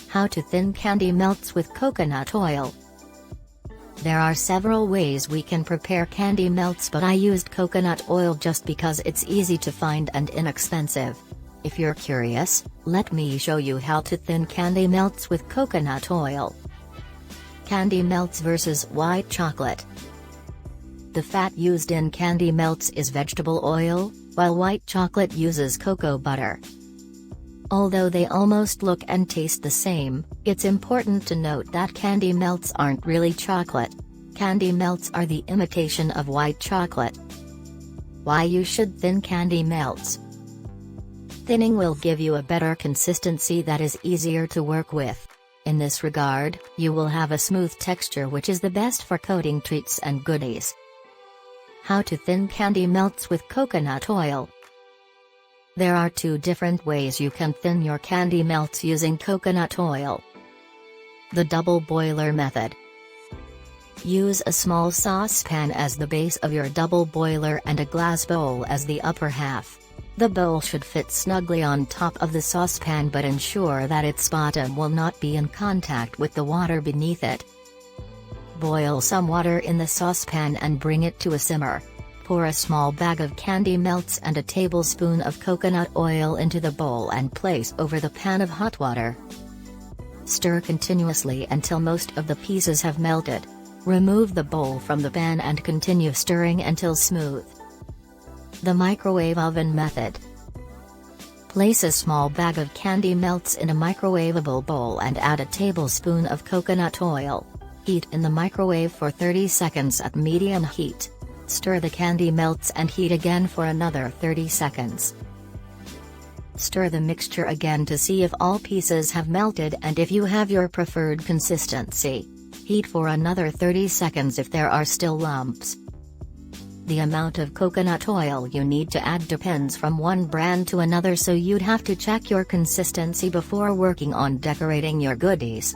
How to thin candy melts with coconut oil. There are several ways we can prepare candy melts, but I used coconut oil just because it's easy to find and inexpensive. If you're curious, let me show you how to thin candy melts with coconut oil. Candy melts versus white chocolate. The fat used in candy melts is vegetable oil, while white chocolate uses cocoa butter. Although they almost look and taste the same, it's important to note that candy melts aren't really chocolate. Candy melts are the imitation of white chocolate. Why you should thin candy melts. Thinning will give you a better consistency that is easier to work with. In this regard, you will have a smooth texture, which is the best for coating treats and goodies. How to thin candy melts with coconut oil. There are two different ways you can thin your candy melts using coconut oil. The double boiler method. Use a small saucepan as the base of your double boiler and a glass bowl as the upper half. The bowl should fit snugly on top of the saucepan, but ensure that its bottom will not be in contact with the water beneath it. Boil some water in the saucepan and bring it to a simmer. Pour a small bag of candy melts and a tablespoon of coconut oil into the bowl and place over the pan of hot water. Stir continuously until most of the pieces have melted. Remove the bowl from the pan and continue stirring until smooth. The microwave oven method. Place a small bag of candy melts in a microwavable bowl and add a tablespoon of coconut oil. Heat in the microwave for 30 seconds at medium heat. Stir the candy melts and heat again for another 30 seconds. Stir the mixture again to see if all pieces have melted and if you have your preferred consistency. Heat for another 30 seconds if there are still lumps. The amount of coconut oil you need to add depends from one brand to another, so you'd have to check your consistency before working on decorating your goodies.